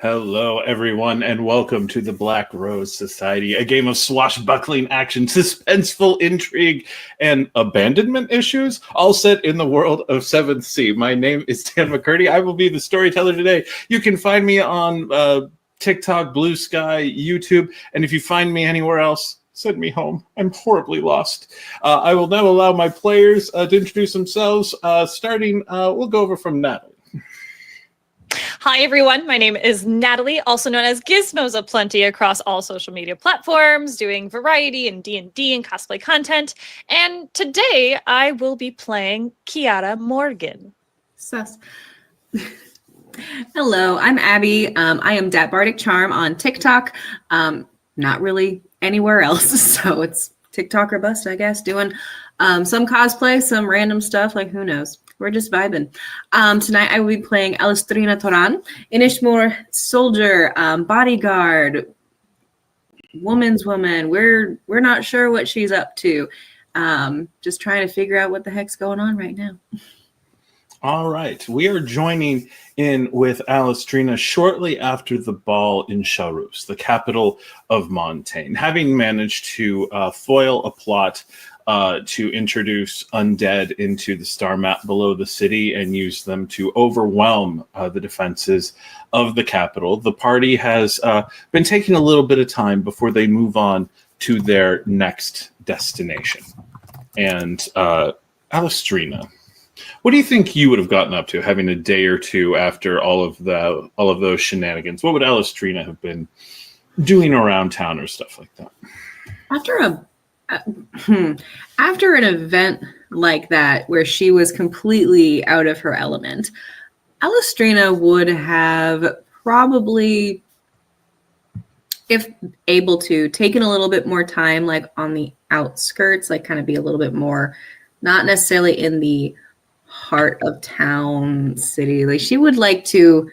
Hello, everyone, and welcome to the Black Rose Society, a game of swashbuckling action, suspenseful intrigue, and abandonment issues, all set in the world of 7th Sea. My name is Dan McCurdy. I will be the storyteller today. You can find me on TikTok, Blue Sky, YouTube, and if you find me anywhere else, send me home. I'm horribly lost. I will now allow my players to introduce themselves, starting, we'll go over from Natalie. Hi, everyone. My name is Natalie, also known as Gizmos Aplenty across all social media platforms, doing variety and D&D and cosplay content. And today I will be playing Kiara Morgan. Sus. Hello, I'm Abby. I am Dat Bardic Charm on TikTok. Not really anywhere else, so it's TikTok or bust, I guess. Doing some cosplay, some random stuff, like who knows. We're just vibing. Tonight I will be playing Alastriona Toran, Inishmore soldier, bodyguard, woman's woman. We're not sure what she's up to. Just trying to figure out what the heck's going on right now. All right. We are joining in with Alastriona shortly after the ball in Charus, the capital of Montaigne, having managed to foil a plot to introduce undead into the star map below the city and use them to overwhelm the defenses of the capital. The party has been taking a little bit of time before they move on to their next destination. And Alastriona, what do you think you would have gotten up to having a day or two after all of those shenanigans? What would Alastriona have been doing around town or stuff like that? After an event like that, where she was completely out of her element, Alastriona would have probably, if able to, taken a little bit more time, like on the outskirts, like kind of be a little bit more, not necessarily in the heart of town, city. Like she would like to,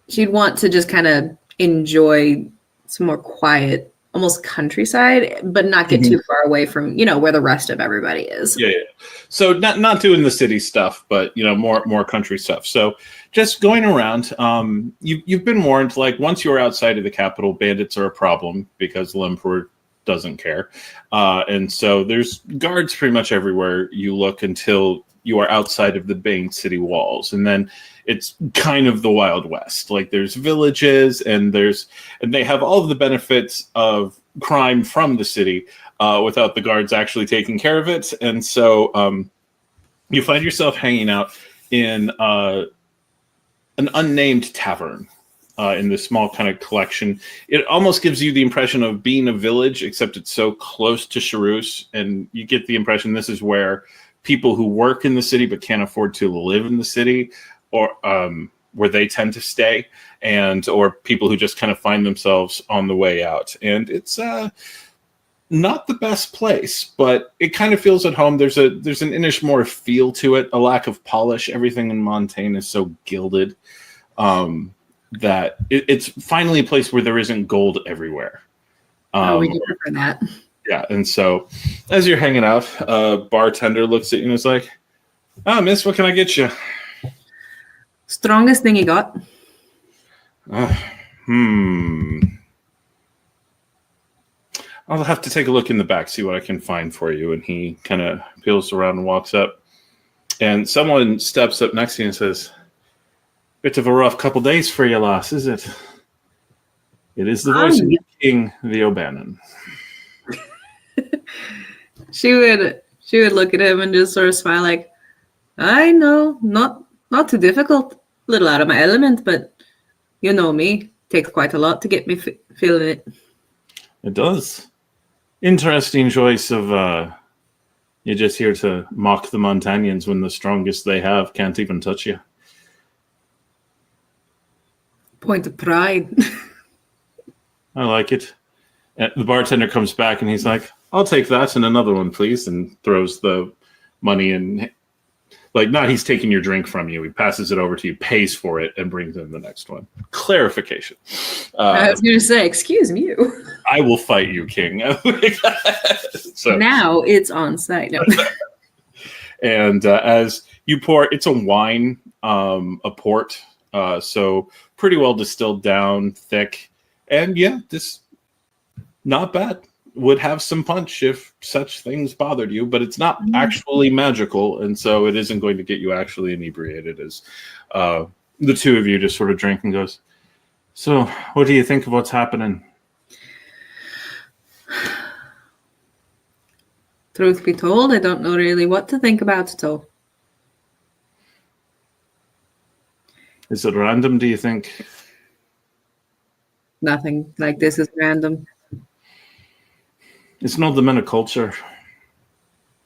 she'd want to just kind of enjoy some more quiet, almost countryside, but not get too far away from, where the rest of everybody is. Yeah. So not doing the city stuff, but more country stuff. So just going around. You've been warned. Like once you're outside of the capital, bandits are a problem because the Emperor doesn't care, and so there's guards pretty much everywhere you look until you are outside of the main city walls, and then it's kind of the Wild West. Like there's villages and they have all of the benefits of crime from the city without the guards actually taking care of it. And so you find yourself hanging out in an unnamed tavern in this small kind of collection. It almost gives you the impression of being a village, except it's so close to Charus, and you get the impression this is where people who work in the city but can't afford to live in the city, or where they tend to stay, or people who just kind of find themselves on the way out. And it's not the best place, but it kind of feels at home. There's an Inishmore feel to it, a lack of polish. Everything in Montaigne is so gilded that it's finally a place where there isn't gold everywhere. We do prefer that. Yeah, and so as you're hanging out, a bartender looks at you and is like, "Oh, miss, what can I get you?" Strongest thing you got? I'll have to take a look in the back, see what I can find for you. And he kind of peels around and walks up. And someone steps up next to you and says, "Bit of a rough couple days for you, lass, is it?" It is the voice of the King, the O'Bannon. She would look at him and just sort of smile like, "I know, not too difficult. A little out of my element, but you know me. Takes quite a lot to get me feeling it." It does. Interesting choice of you're just here to mock the Montagnans when the strongest they have can't even touch you. Point of pride. I like it. And the bartender comes back and he's like, "I'll take that and another one, please," and throws the money in. Like, not he's taking your drink from you. He passes it over to you, pays for it, and brings in the next one. Clarification. I was going to say, excuse me. I will fight you, King. So now it's on site. No. And as you pour, it's a wine, a port, so pretty well distilled down, thick. And yeah, this not bad. Would have some punch if such things bothered you, but it's not actually magical, and so it isn't going to get you actually inebriated. As the two of you just sort of drink and goes, so what do you think of what's happening? Truth be told, I don't know really what to think about it all. Is it random, do you think? Nothing like this is random. It's not the men of culture.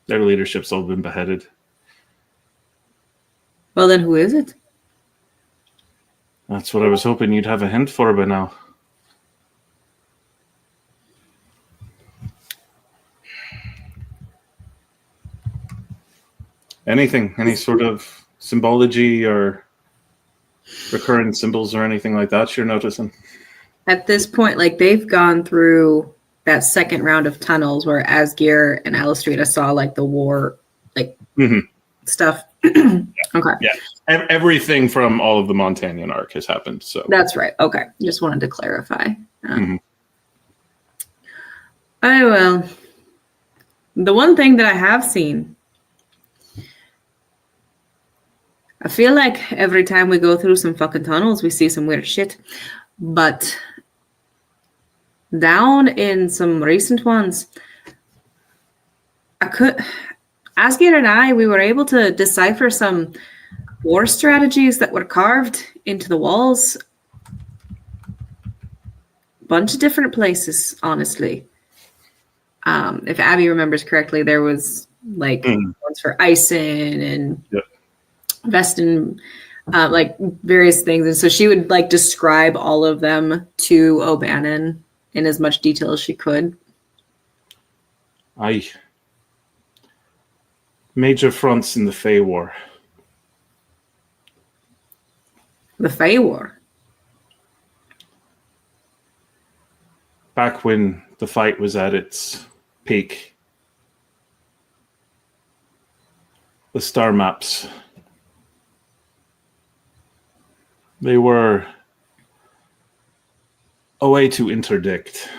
Their leadership's all been beheaded. Well, then who is it? That's what I was hoping you'd have a hint for by now. Anything? Any sort of symbology or recurrent symbols or anything like that you're noticing? At this point, like they've gone through that second round of tunnels where Asgeir and Alastriona saw like the war, like stuff. Okay. Yeah. Everything from all of the Montanian arc has happened. So that's right. Okay. Just wanted to clarify. Oh, well. The one thing that I have seen, I feel like every time we go through some fucking tunnels, we see some weird shit. But down in some recent ones, Asgeir and I, we were able to decipher some war strategies that were carved into the walls. Bunch of different places, honestly. If Abby remembers correctly, there was like ones for Ison and Vestin, like various things. And so she would like describe all of them to O'Bannon in as much detail as she could. Aye. Major fronts in the Fey War. The Fey War? Back when the fight was at its peak. The star maps. They were a way to interdict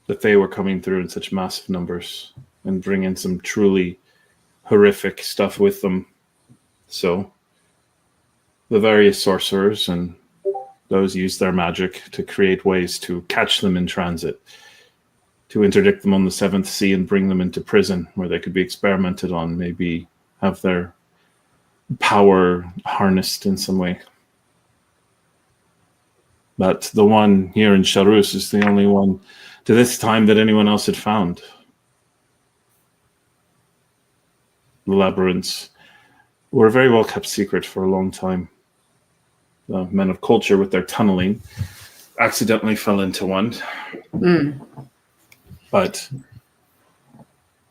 that they were coming through in such massive numbers and bring in some truly horrific stuff with them. So the various sorcerers and those used their magic to create ways to catch them in transit, to interdict them on the seventh sea and bring them into prison where they could be experimented on, maybe have their power harnessed in some way. But the one here in Charus is the only one to this time that anyone else had found. The labyrinths were a very well kept secret for a long time. The men of culture with their tunneling accidentally fell into one. But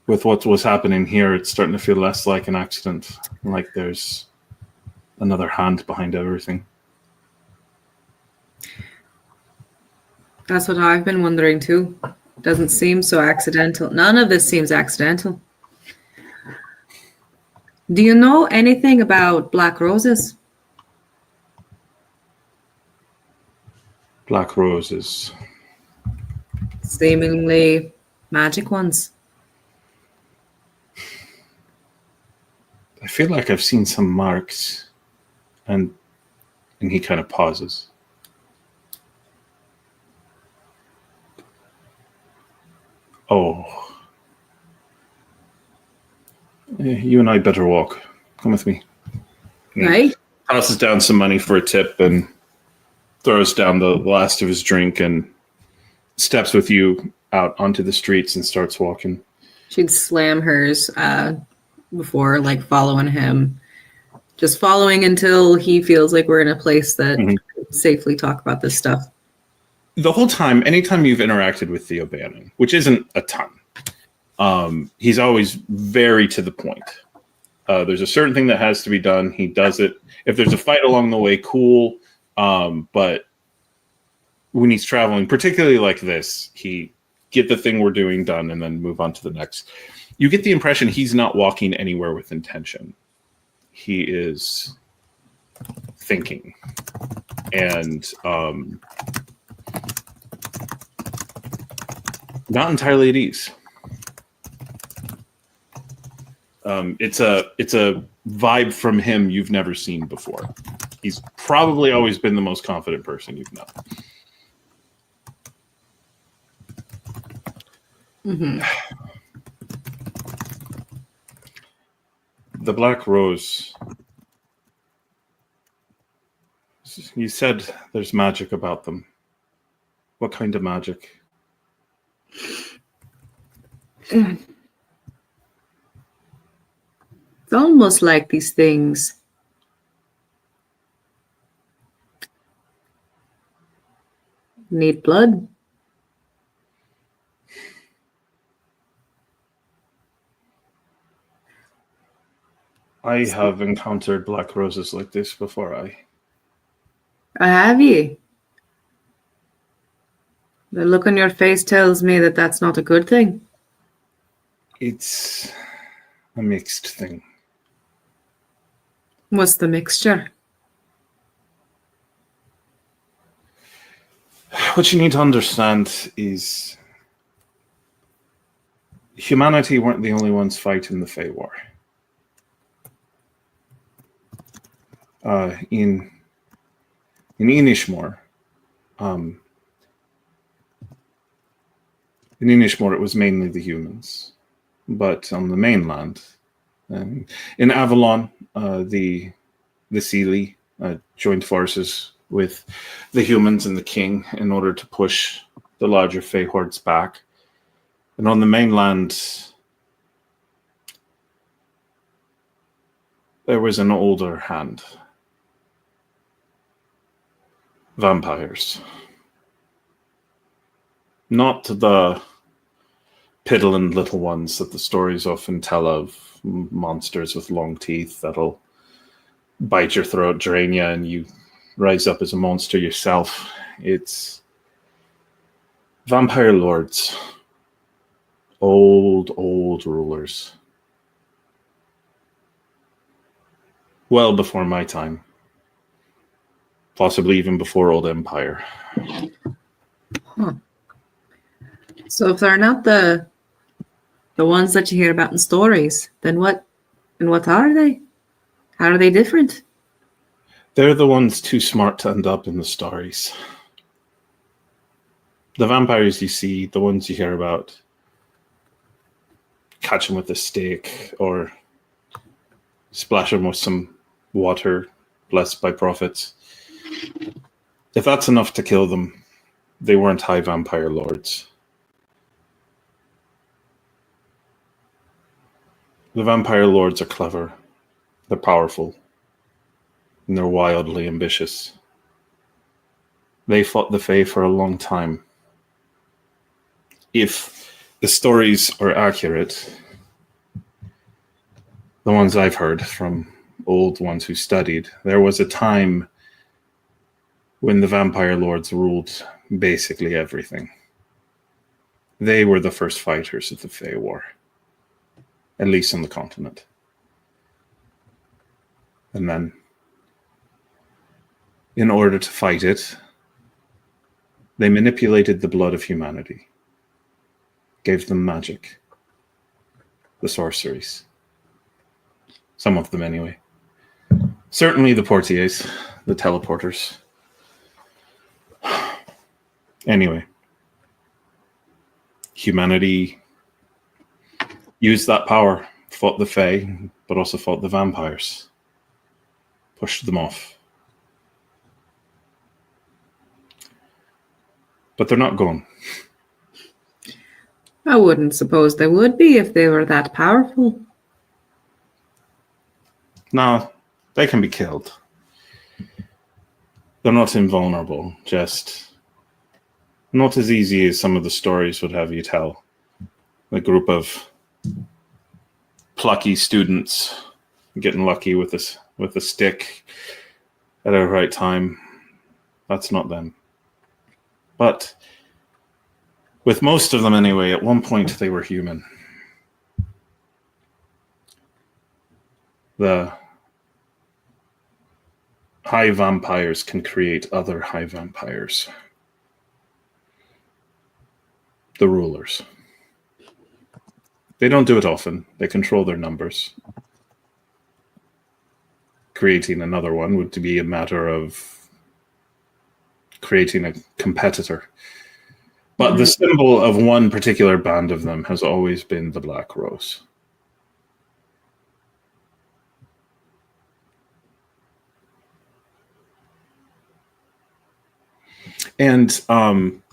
with what was happening here, it's starting to feel less like an accident, like there's another hand behind everything. That's what I've been wondering too. Doesn't seem so accidental. None of this seems accidental. Do you know anything about black roses? Black roses. Seemingly magic ones. I feel like I've seen some marks, and he kind of pauses. Oh. You and I better walk. Come with me. Right? Tosses down some money for a tip and throws down the last of his drink and steps with you out onto the streets and starts walking. She'd slam hers before like following him. Just following until he feels like we're in a place that could safely talk about this stuff. The whole time, anytime you've interacted with Theo Bannon, which isn't a ton, he's always very to the point. There's a certain thing that has to be done. He does it. If there's a fight along the way, cool. But when he's traveling, particularly like this, he get the thing we're doing done and then move on to the next. You get the impression he's not walking anywhere with intention. He is thinking and not entirely at ease. It's a vibe from him you've never seen before. He's probably always been the most confident person you've known. Mm-hmm. The Black Rose. You said there's magic about them. What kind of magic? It's almost like these things need blood. I have encountered black roses like this before. Have you? The look on your face tells me that that's not a good thing. It's a mixed thing. What's the mixture? What you need to understand is humanity weren't the only ones fighting the Fey War. In Inishmore, it was mainly the humans. But on the mainland, in Avalon, the Seelie joined forces with the humans and the king in order to push the larger Fey hordes back. And on the mainland, there was an older hand. Vampires. Not the piddling little ones that the stories often tell of, monsters with long teeth that'll bite your throat, drain you, and you rise up as a monster yourself. It's vampire lords. Old rulers. Well before my time. Possibly even before Old Empire. Huh. So if they're not the ones that you hear about in stories, then what are they? How are they different? They're the ones too smart to end up in the stories. The vampires you see, the ones you hear about, catch them with a stick or splash them with some water blessed by prophets. If that's enough to kill them, they weren't high vampire lords. The vampire lords are clever, they're powerful, and they're wildly ambitious. They fought the Fae for a long time. If the stories are accurate, the ones I've heard from old ones who studied, there was a time when the vampire lords ruled basically everything. They were the first fighters of the Fey War, at least on the continent. And then, in order to fight it, they manipulated the blood of humanity, gave them magic, the sorceries. Some of them anyway. Certainly the portiers, the teleporters. Anyway, humanity used that power, fought the Fae, but also fought the vampires, pushed them off. But they're not gone. I wouldn't suppose they would be if they were that powerful. No, they can be killed. They're not invulnerable, just not as easy as some of the stories would have you tell. A group of plucky students getting lucky with a stick at a right time. That's not them. But with most of them anyway, at one point they were human. The high vampires can create other high vampires. The rulers. They don't do it often. They control their numbers. Creating another one would be a matter of creating a competitor. But the symbol of one particular band of them has always been the Black Rose. And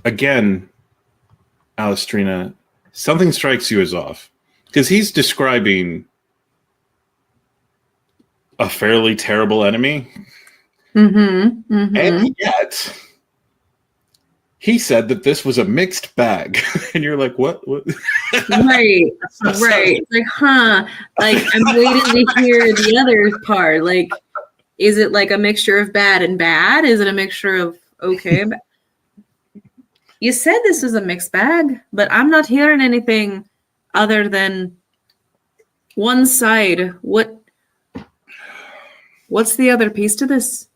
again, Alastriona, something strikes you as off. Because he's describing a fairly terrible enemy. And yet, he said that this was a mixed bag. And you're like, what? Right. Right. Like, like, I'm waiting to hear the other part. Like, is it like a mixture of bad and bad? Is it a mixture of okay? You said this was a mixed bag, but I'm not hearing anything other than one side. What's the other piece to this?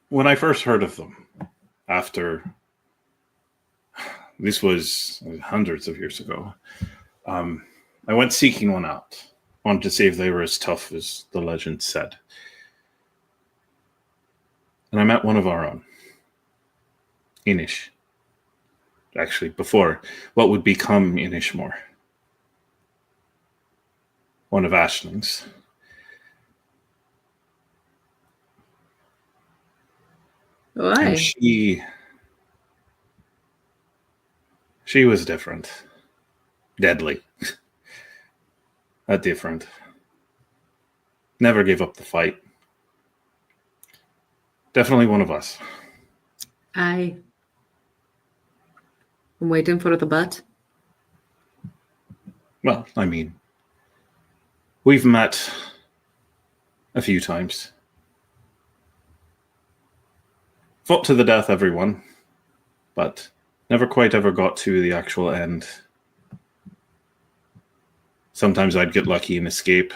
When I first heard of them, after this was hundreds of years ago, I went seeking one out. Wanted to see if they were as tough as the legend said. And I met one of our own, Inish. Actually, before what would become Inishmore. One of Ashling's. Why? And she was different. Deadly. Different. Never gave up the fight. Definitely one of us. I'm waiting for the butt. Well, I mean, we've met a few times. Fought to the death, everyone, but never quite ever got to the actual end. Sometimes I'd get lucky and escape.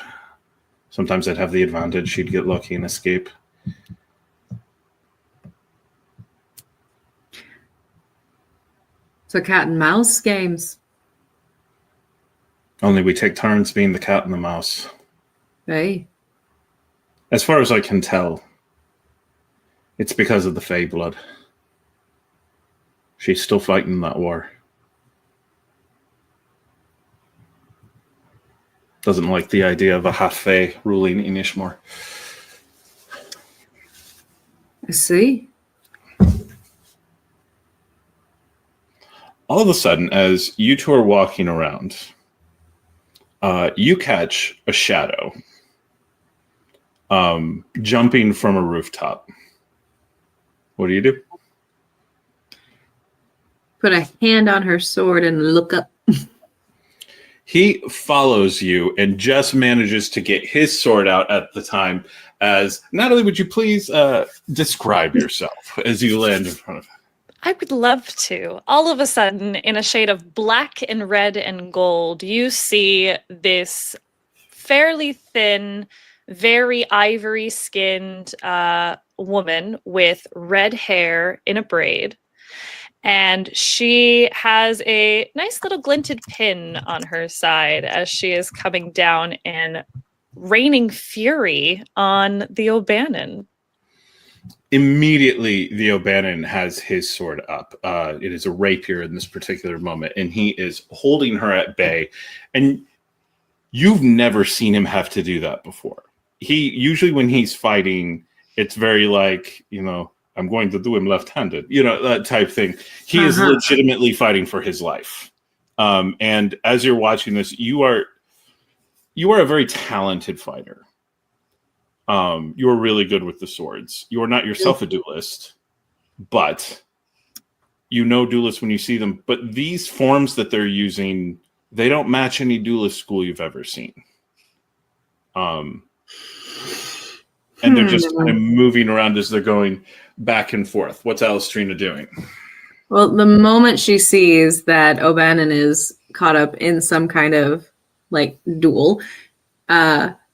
Sometimes I'd have the advantage. She'd get lucky and escape. So cat and mouse games. Only we take turns being the cat and the mouse. Hey. As far as I can tell, it's because of the Fey blood. She's still fighting that war. Doesn't like the idea of a half-Fey ruling Inishmore. I see. All of a sudden, as you two are walking around, you catch a shadow jumping from a rooftop. What do you do? Put a hand on her sword and look up. He follows you and just manages to get his sword out at the time as, Natalie, would you please describe yourself as you land in front of him? I would love to. All of a sudden, in a shade of black and red and gold, you see this fairly thin, very ivory-skinned woman with red hair in a braid. And she has a nice little glinted pin on her side as she is coming down and raining fury on the O'Bannon. Immediately, the O'Bannon has his sword up. It is a rapier in this particular moment, and he is holding her at bay. And you've never seen him have to do that before. He usually, when he's fighting, it's very like, I'm going to do him left-handed, that type thing. He is legitimately fighting for his life. And as you're watching this, you are a very talented fighter. You are really good with the swords. You are not yourself a duelist, but duelists when you see them. But these forms that they're using, they don't match any duelist school you've ever seen. And they're just kind of moving around as they're going back and forth. What's Alastriona doing? Well, the moment she sees that O'Bannon is caught up in some kind of like duel,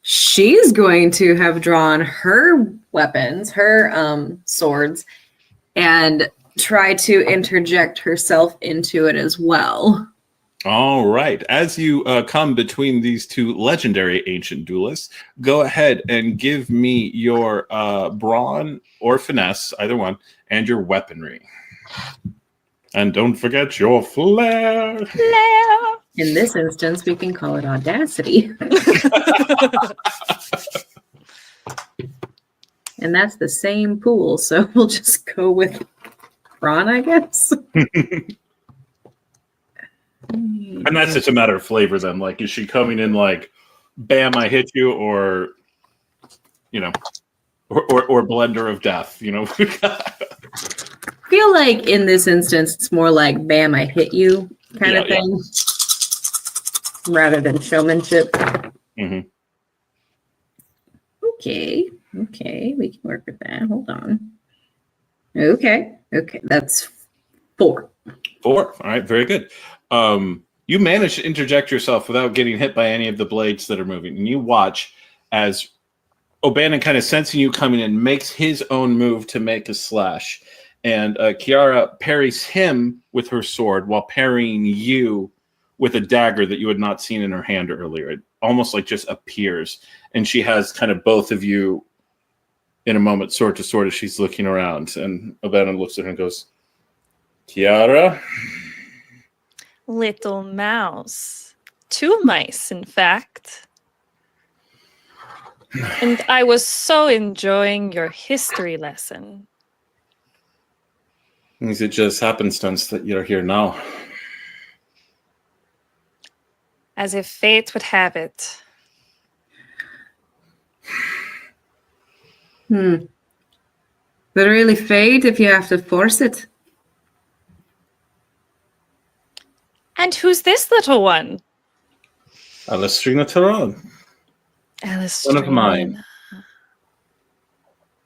she's going to have drawn her weapons, her swords, and try to interject herself into it as well. All right. As you come between these two legendary ancient duelists, go ahead and give me your brawn or finesse, either one, and your weaponry. And don't forget your flair. In this instance, we can call it audacity. And that's the same pool, so we'll just go with brawn, I guess. And that's just a matter of flavor then. Like, is she coming in like, bam, I hit you, or, you know, or blender of death, you know? I feel like in this instance, it's more like, bam, I hit you kind of thing, rather than showmanship. Mm-hmm. Okay, we can work with that. Hold on. Okay, that's 4. 4. All right, very good. You manage to interject yourself without getting hit by any of the blades that are moving. And you watch as O'Bannon, kind of sensing you coming in, makes his own move to make a slash. And Kiara parries him with her sword while parrying you with a dagger that you had not seen in her hand earlier. It almost like just appears. And she has kind of both of you in a moment, sword to sword, as she's looking around. And O'Bannon looks at her and goes, Kiara? Little mouse. 2 mice, in fact. And I was so enjoying your history lesson. Is it just happenstance that you're here now? As if fate would have it. But really fate if you have to force it. And who's this little one? Alastriona Toran. Alastriona. One of mine.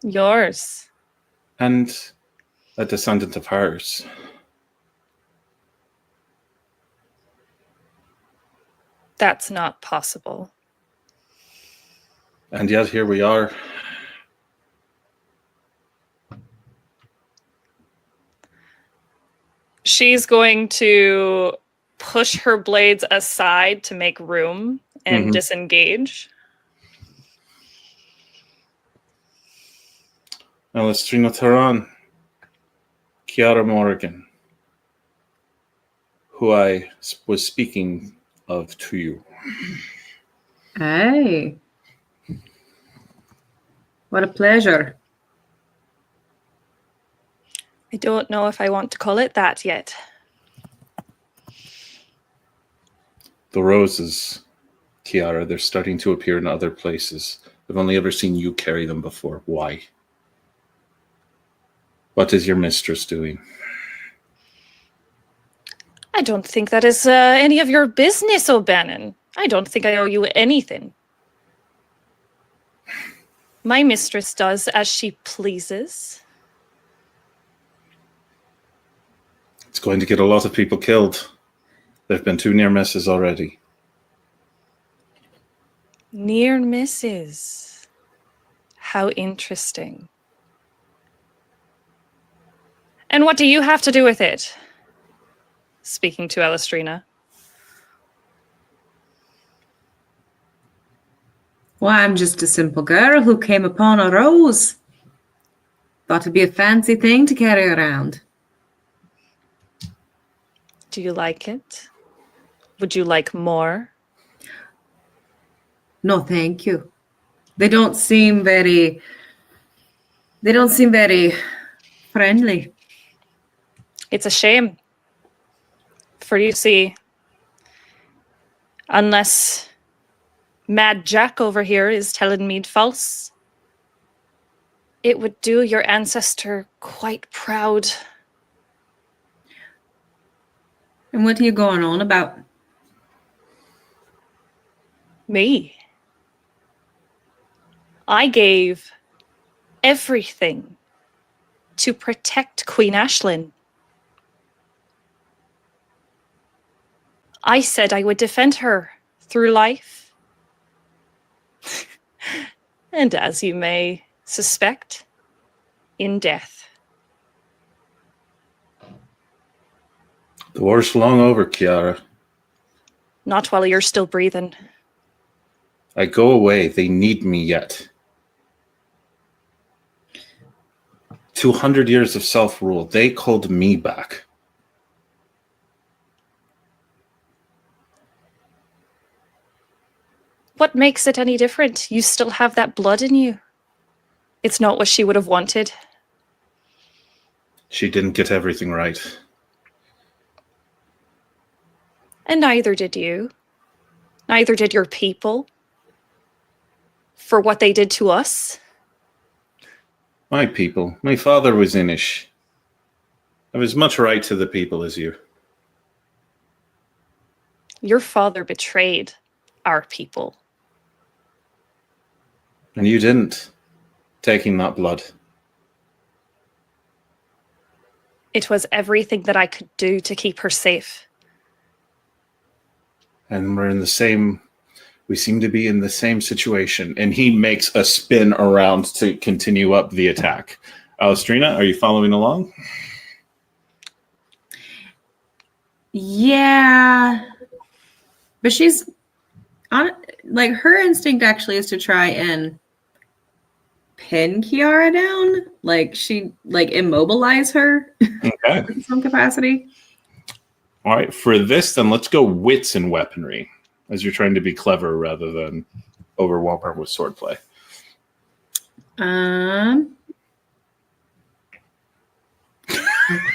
Yours. And a descendant of hers. That's not possible. And yet here we are. She's going to push her blades aside to make room and disengage. Alastriona Toran. Kiara Morgan. Who I was speaking of to you. Hey. What a pleasure. I don't know if I want to call it that yet. The roses, Kiara, they're starting to appear in other places. I've only ever seen you carry them before. Why? What is your mistress doing? I don't think that is any of your business, O'Bannon. I don't think I owe you anything. My mistress does as she pleases. It's going to get a lot of people killed. There have been 2 near misses already. Near misses. How interesting. And what do you have to do with it? Speaking to Alastriona. Well, I'm just a simple girl who came upon a rose. Thought it'd be a fancy thing to carry around. Do you like it? Would you like more? No, thank you. They don't seem very friendly. It's a shame. For you see, unless Mad Jack over here is telling me false, it would do your ancestor quite proud. And what are you going on about? Me? I gave everything to protect Queen Ashlyn. I said I would defend her through life. And as you may suspect, in death. The war's long over, Kiara. Not while you're still breathing. I go away. They need me yet. 200 years of self-rule. They called me back. What makes it any different? You still have that blood in you. It's not what she would have wanted. She didn't get everything right. And neither did you. Neither did your people. For what they did to us. My people. My father was Inish. I have as much right to the people as you. Your father betrayed our people. And you didn't, taking that blood. It was everything that I could do to keep her safe. And we seem to be in the same situation. And he makes a spin around to continue up the attack. Alastriona, are you following along? Yeah. But she's on, like, her instinct actually is to try and pin Kiara down. Like, immobilize her Okay. in some capacity. All right, for this, then let's go wits and weaponry, as you're trying to be clever rather than overwhelm her with swordplay.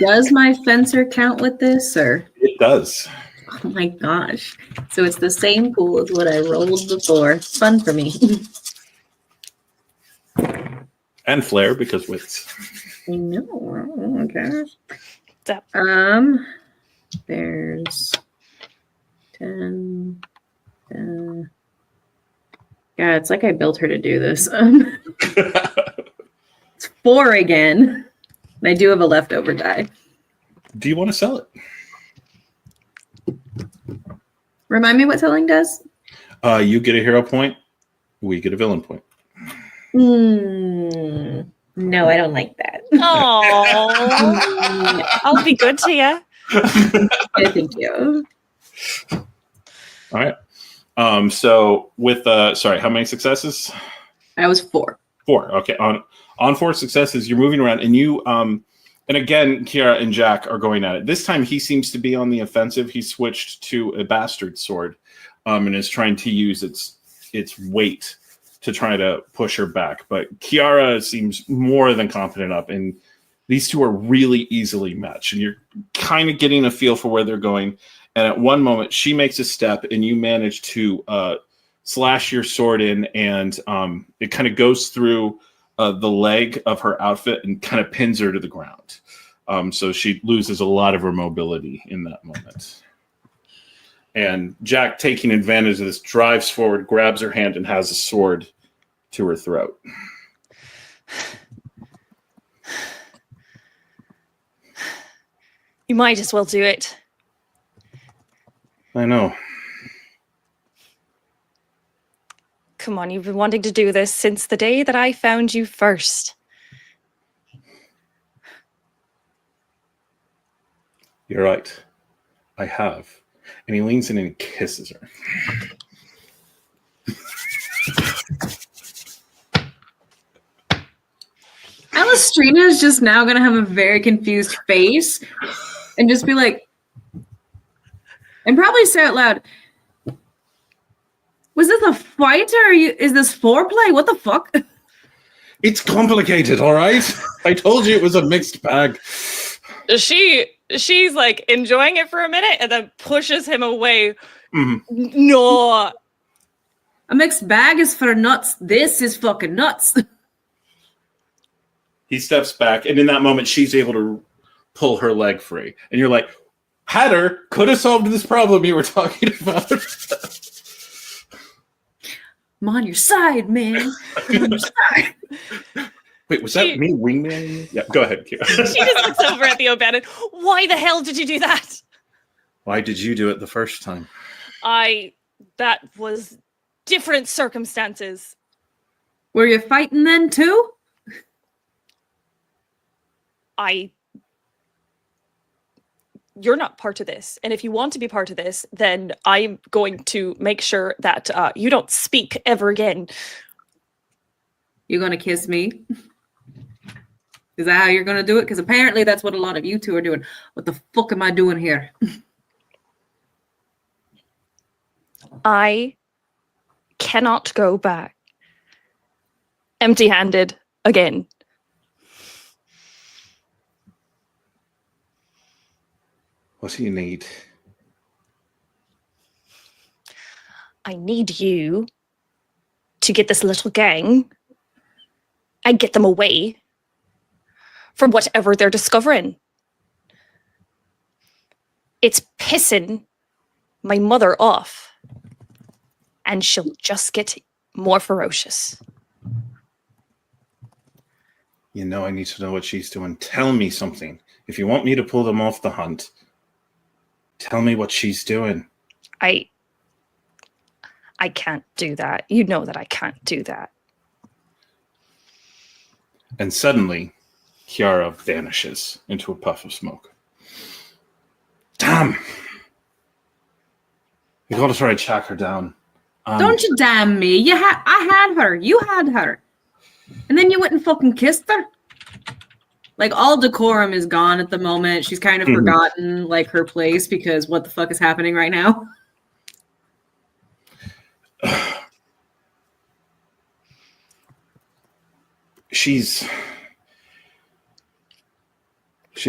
Does my fencer count with this, or? It does. Oh my gosh. So it's the same pool as what I rolled before. It's fun for me. And flair, because wits. I know. Oh my gosh. That There's 10. Yeah, it's like I built her to do this. It's 4 again. And I do have a leftover die. Do you want to sell it? Remind me what selling does? You get a hero point. We get a villain point. No, I don't like that. Oh, I'll be good to you. Thank you. All right. So with sorry, how many successes? I was 4. 4. Okay. On 4 successes, you're moving around, and you and again, Kiara and Jack are going at it. This time, he seems to be on the offensive. He switched to a bastard sword, and is trying to use its weight to try to push her back. But Kiara seems more than confident up, and these two are really easily matched. And you're kind of getting a feel for where they're going. And at one moment, she makes a step, and you manage to slash your sword in, and it kind of goes through the leg of her outfit and kind of pins her to the ground. So she loses a lot of her mobility in that moment. And Jack, taking advantage of this, drives forward, grabs her hand, and has a sword to her throat. You might as well do it. I know. Come on, you've been wanting to do this since the day that I found you first. You're right. I have. And he leans in and kisses her. Alastriona is just now going to have a very confused face and just be like, and probably say out loud, was this a fight or is this foreplay? What the fuck? It's complicated, all right? I told you it was a mixed bag. She's like enjoying it for a minute and then pushes him away. Mm-hmm. No. A mixed bag is for nuts. This is fucking nuts. He steps back, and in that moment, she's able to pull her leg free. And you're like, Hatter could have solved this problem you were talking about. I'm on your side, man. I'm on your side. Wait, was that me wingman? Yeah, go ahead, Kira. She just looks over at the O'Bannon. Why the hell did you do that? Why did you do it the first time? That was different circumstances. Were you fighting then too? You're not part of this. And if you want to be part of this, then I'm going to make sure that you don't speak ever again. You're going to kiss me? Is that how you're going to do it? Because apparently that's what a lot of you two are doing. What the fuck am I doing here? I cannot go back empty-handed again. What do you need? I need you to get this little gang and get them away from whatever they're discovering. It's pissing my mother off, and she'll just get more ferocious. You know I need to know what she's doing. Tell me something. If you want me to pull them off the hunt, tell me what she's doing. I can't do that. You know that I can't do that. And suddenly, Chiara vanishes into a puff of smoke. Damn! We gotta try to track her down. Don't you damn me. I had her. You had her. And then you went and fucking kissed her? Like, all decorum is gone at the moment. She's kind of forgotten, like, her place because what the fuck is happening right now? She's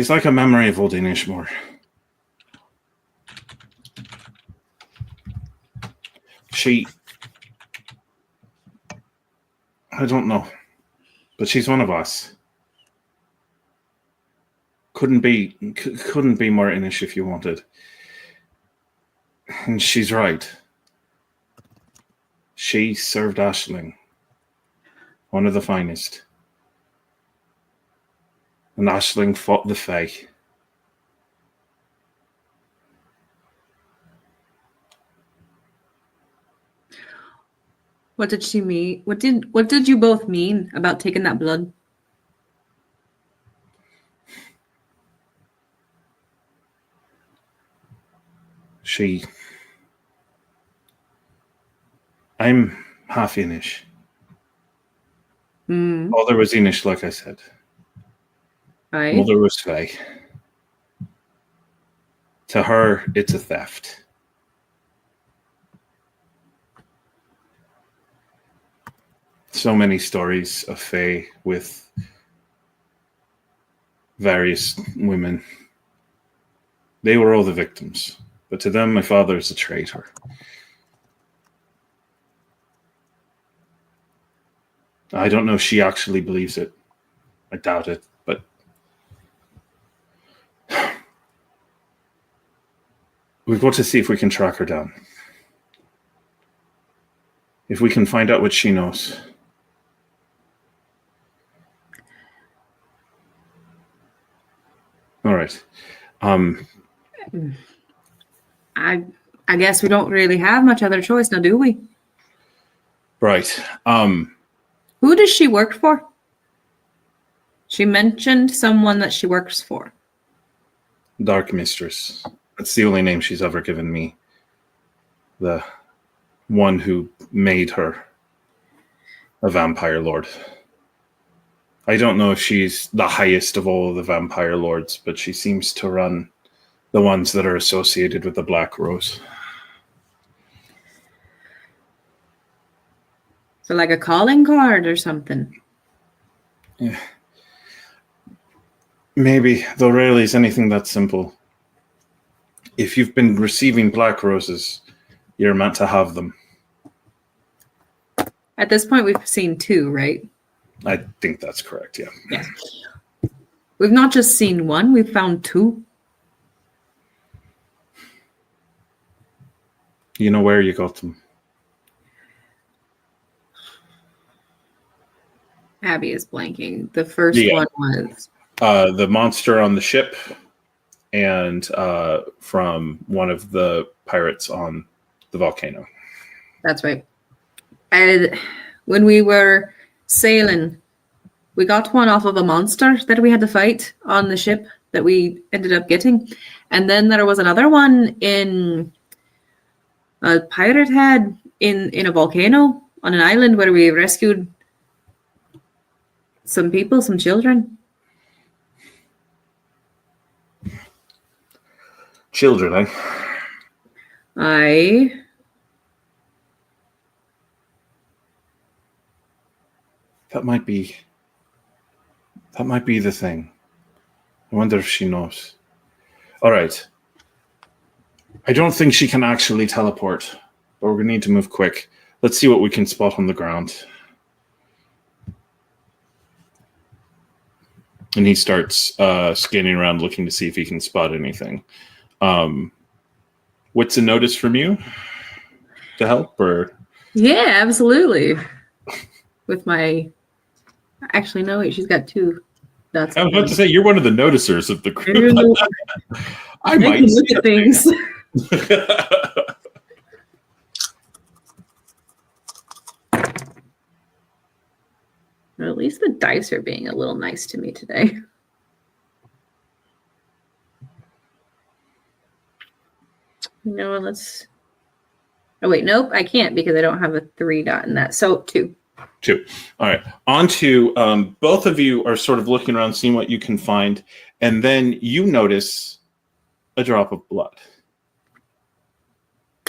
like a memory of old Inishmore. I don't know, but she's one of us. Couldn't be more Inish if you wanted. And she's right. She served Aisling, one of the finest. And Aisling fought the Fae. What did she mean? What did you both mean about taking that blood? I'm half Inish. Father was Inish, like I said. Right. Mother was Fae. To her, it's a theft. So many stories of Fae with various women. They were all the victims. But to them, my father is a traitor. I don't know if she actually believes it. I doubt it, but we've got to see if we can track her down. If we can find out what she knows. All right. I guess we don't really have much other choice now, do we? Right. Who does she work for? She mentioned someone that she works for. Dark Mistress. That's the only name she's ever given me. The one who made her a vampire lord. I don't know if she's the highest of all of the vampire lords, but she seems to run the ones that are associated with the Black Rose. So like a calling card or something? Yeah. Maybe, though rarely is anything that simple. If you've been receiving Black Roses, you're meant to have them. At this point, we've seen 2, right? I think that's correct, yeah. Yeah. We've not just seen 1, we've found 2. You know where you got them? Abby is blanking. The first one was... the monster on the ship and from one of the pirates on the volcano. That's right. And when we were sailing, we got one off of a monster that we had to fight on the ship that we ended up getting. And then there was another one in a pirate head in a volcano on an island where we rescued some people, some children. Children, eh? That might be the thing. I wonder if she knows. All right. I don't think she can actually teleport, but we're going to need to move quick. Let's see what we can spot on the ground. And he starts scanning around looking to see if he can spot anything. What's a notice from you to help? Or Yeah, absolutely. With my... Actually, no, wait, she's got two. That's I was about to say, you're one of the noticers of the group. I might look at things. Well, at least the dice are being a little nice to me today. Let's... Oh, wait, nope, I can't because I don't have a 3 dot in that. So 2. 2. All right. On to both of you are sort of looking around, seeing what you can find, and then you notice a drop of blood,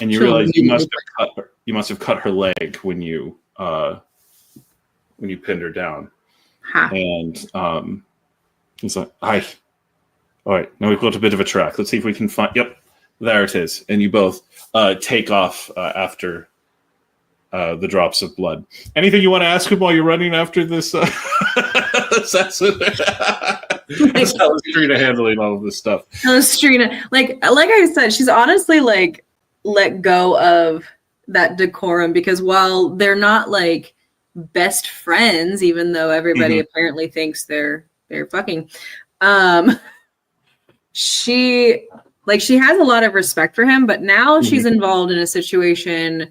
and you realize you must have cut her leg when you pinned her down. Ha. And he's like, "Hi, all right. Now we've got a bit of a track. Let's see if we can find. Yep, there it is." And you both take off after the drops of blood. Anything you want to ask him while you're running after this assassin? How's Alastriona handling all of this stuff? Alastriona, like I said, she's honestly like let go of that decorum, because while they're not like best friends, even though everybody apparently thinks they're fucking, she has a lot of respect for him, but now she's involved in a situation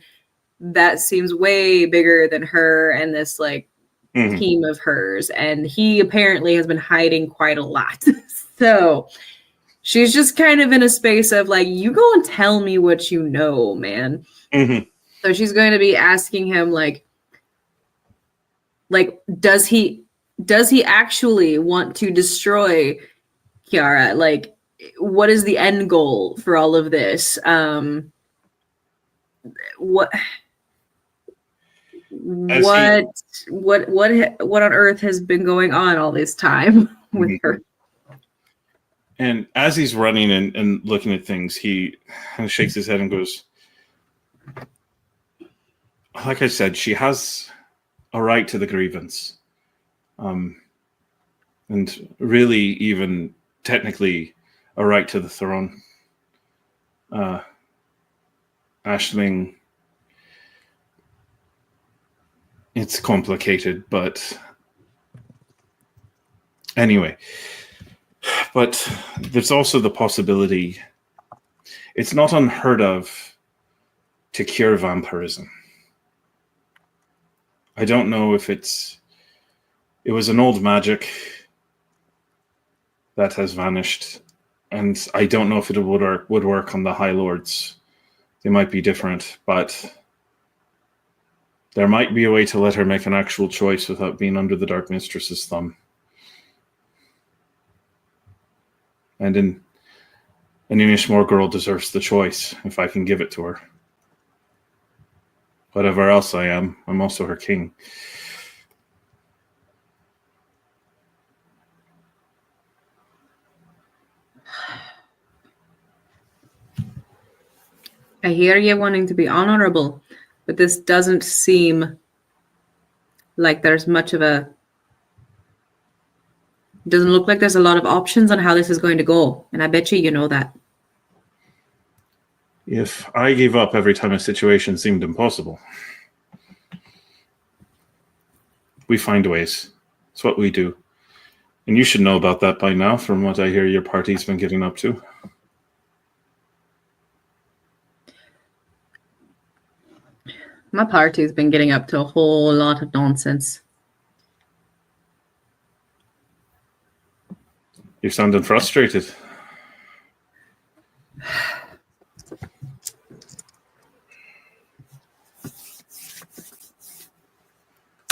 that seems way bigger than her and this like team of hers, and he apparently has been hiding quite a lot. So she's just kind of in a space of like, you go and tell me what you know, man. So she's going to be asking him like does he actually want to destroy Kiara? Like, what is the end goal for all of this? What on earth has been going on all this time with her? And as he's running and looking at things, he kind of shakes his head and goes, like I said, she has a right to the grievance. And really even technically a right to the throne. Aisling, it's complicated, but anyway. But there's also the possibility it's not unheard of to cure vampirism. I don't know if it was an old magic that has vanished, and I don't know if it would work on the High Lords. They might be different, but there might be a way to let her make an actual choice without being under the Dark Mistress's thumb. And an Inishmore girl deserves the choice if I can give it to her. Whatever else I am, I'm also her king. I hear you wanting to be honorable, but this doesn't seem like there's much of a... It doesn't look like there's a lot of options on how this is going to go, and I bet you know that. If I gave up every time a situation seemed impossible, we find ways. It's what we do. And you should know about that by now, from what I hear your party's been getting up to. My party's been getting up to a whole lot of nonsense. You're sounding frustrated.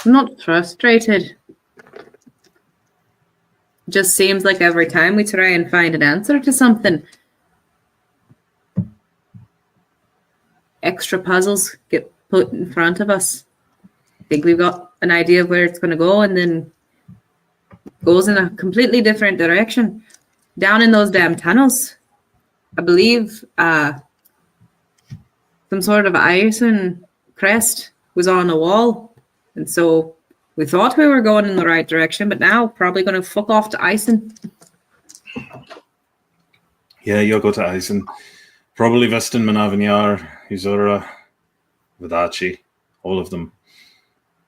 I'm not frustrated. It just seems like every time we try and find an answer to something, extra puzzles get put in front of us. Think we've got an idea of where it's going to go, and then goes in a completely different direction. Down in those damn tunnels, I believe some sort of Ison crest was on a wall. And so we thought we were going in the right direction, but now probably going to fuck off to Ison. Yeah, you'll go to Ison. Probably Vestin, Manavanyar, Izura, Vadachi, all of them.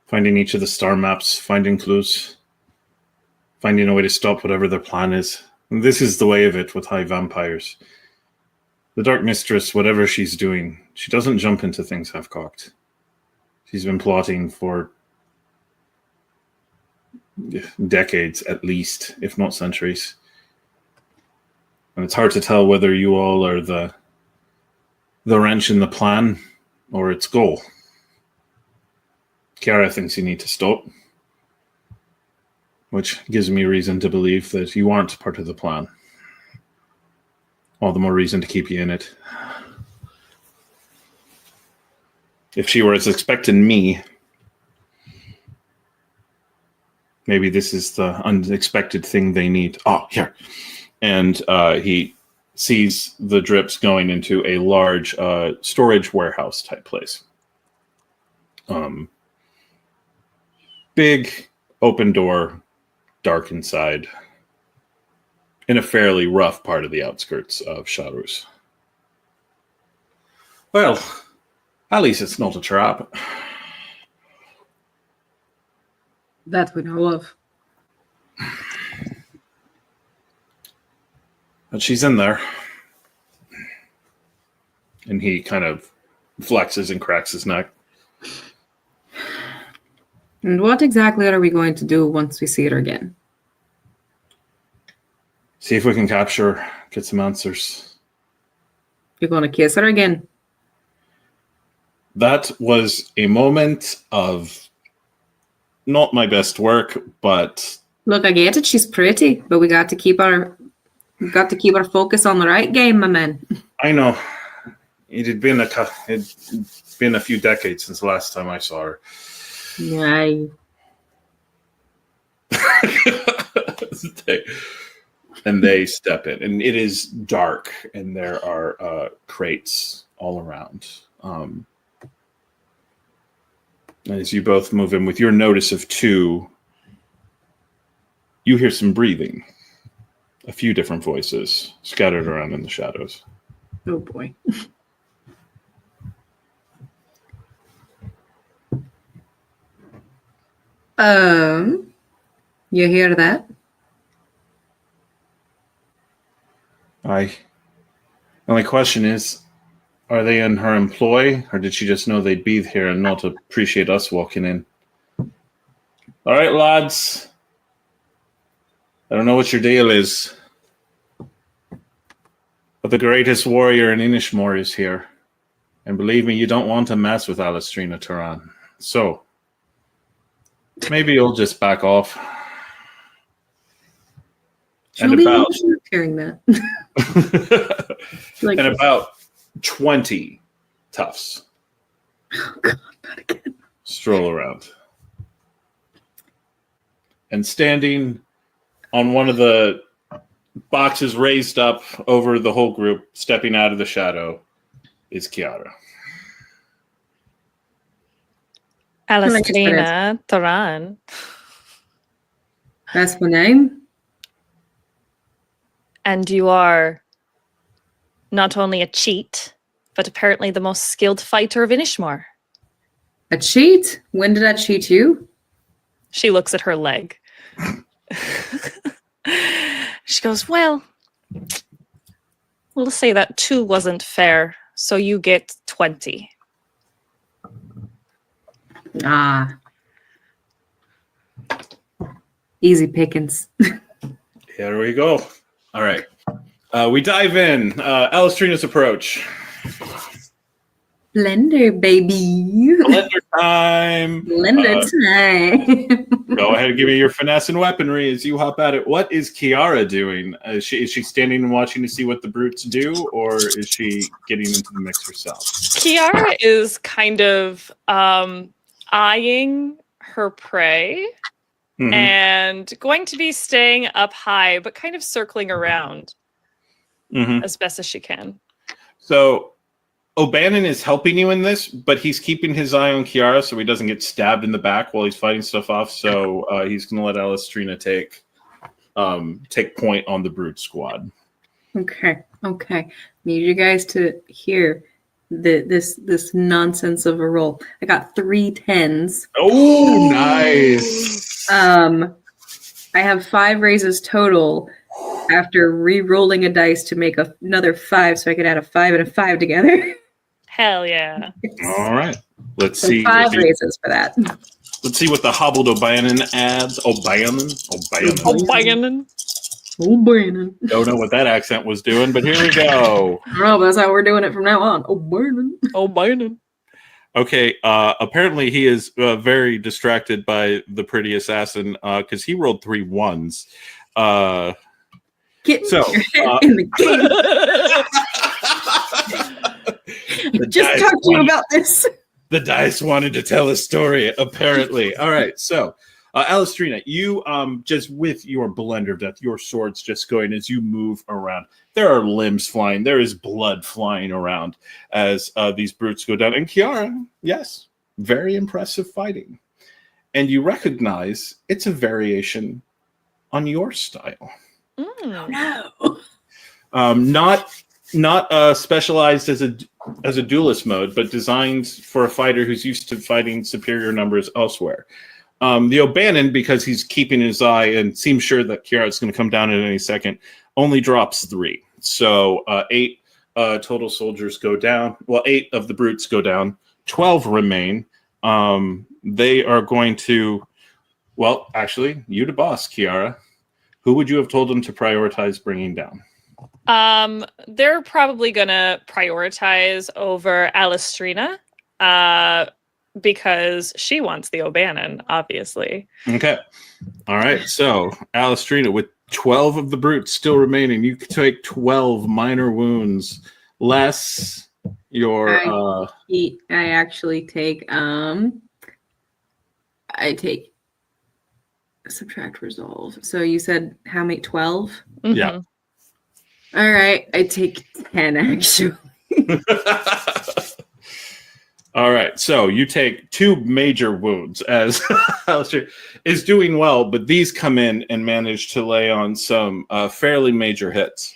Finding each of the star maps, finding clues, finding a way to stop whatever their plan is. And this is the way of it with high vampires. The Dark Mistress, whatever she's doing, she doesn't jump into things half-cocked. She's been plotting for decades at least, if not centuries. And it's hard to tell whether you all are the wrench in the plan or its goal. Kiara thinks you need to stop, which gives me reason to believe that you aren't part of the plan. All the more reason to keep you in it. If she was expecting me, maybe this is the unexpected thing they need. Oh, here. And he sees the drips going into a large storage warehouse type place. Big open door, dark inside, in a fairly rough part of the outskirts of Charus. Well, at least it's not a trap. That we know of. But she's in there. And he kind of flexes and cracks his neck. And what exactly are we going to do once we see her again? See if we can capture her, get some answers. You're going to kiss her again? That was a moment of not my best work, but Look, I get it. She's pretty, but we got to keep our focus on the right game, my man. I know it had been a few decades since the last time I saw her. Aye. And they step in, and it is dark, and there are crates all around. As you both move in with your notice of 2, you hear some breathing. A few different voices scattered around in the shadows. Oh boy. You hear that? Only question is, are they in her employ, or did she just know they'd be here and not appreciate us walking in? All right, lads. I don't know what your deal is, but the greatest warrior in Inishmore is here. And believe me, you don't want to mess with Alastriona Toran. So, maybe you'll just back off. She'll And be about hearing that. and about 20 toughs Oh God, not again. stroll around. And standing on one of the boxes raised up over the whole group, stepping out of the shadow, is Kiara. Alastriona Toran. That's my name. And you are not only a cheat, but apparently the most skilled fighter of Inishmore. A cheat? When did I cheat you? She looks at her leg. She goes, well, we'll say that 2 wasn't fair, so you get 20. Ah. Easy pickings. Here we go. All right. We dive in. Alastriona's approach. Blender, baby. Blender time. Blender time. Go ahead and give me your finesse and weaponry as you hop at it. What is Kiara doing? Is she standing and watching to see what the brutes do, or is she getting into the mix herself? Kiara is kind of eyeing her prey and going to be staying up high, but kind of circling around as best as she can. So O'Bannon is helping you in this, but he's keeping his eye on Kiara so he doesn't get stabbed in the back while he's fighting stuff off. So he's going to let Alastriona take point on the brute squad. Okay. Need you guys to hear this nonsense of a roll. I got 3 10s. Oh, nice. I have 5 raises total after re-rolling a dice to make another 5, so I could add a 5 and a 5 together. Hell yeah. All right. Let's so see. 5 raises for that. Let's see what the hobbled O'Bannon adds. O'Bannon. Don't know what that accent was doing, but here we go. I don't know, but that's how we're doing it from now on. O'Bannon. Okay, apparently he is very distracted by the pretty assassin because he rolled 3 1s. Get your head in the game. Just talked to you about this. The dice wanted to tell a story, apparently. All right, so Alastriona, you just with your blender of death, your swords just going as you move around. There are limbs flying. There is blood flying around as these brutes go down. And Kiara, yes, very impressive fighting. And you recognize it's a variation on your style. Oh, no. Not specialized as a duelist mode, but designed for a fighter who's used to fighting superior numbers elsewhere. The O'Bannon, because he's keeping his eye and seems sure that Kiara is going to come down at any second, only drops 3. So 8 total soldiers go down. Well, 8 of the brutes go down. 12 remain. They are going to, well, actually, you the boss, Kiara. Who would you have told them to prioritize bringing down? They're probably going to prioritize over Alastriona because she wants the O'Bannon, obviously. Okay. All right. So, Alastriona, with 12 of the brutes still remaining, you can take 12 minor wounds less your... I actually take... I take... Subtract resolve. So you said how many? 12? Yeah. All right. I take 10 actually. All right. So you take 2 major wounds as Alastriona is doing well, but these come in and manage to lay on some fairly major hits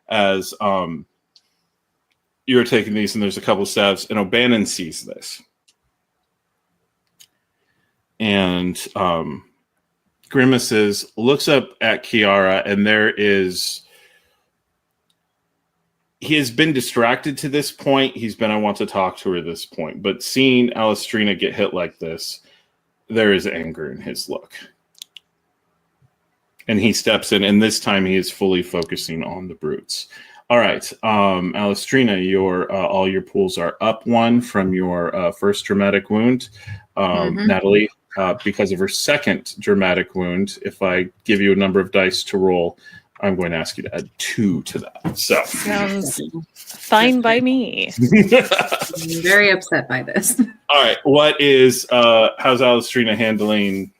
as you're taking these, and there's a couple stabs, and O'Bannon sees this. And grimaces, looks up at Kiara, and he has been distracted to this point. He's been, I want to talk to her this point. But seeing Alastriona get hit like this, there is anger in his look. And he steps in, and this time he is fully focusing on the brutes. All right, Alastriona, all your pools are up 1 from your first dramatic wound. Natalie, because of her second dramatic wound, if I give you a number of dice to roll, I'm going to ask you to add 2 to that. So sounds fine by me. I'm very upset by this. All right, how's Alastriona handling?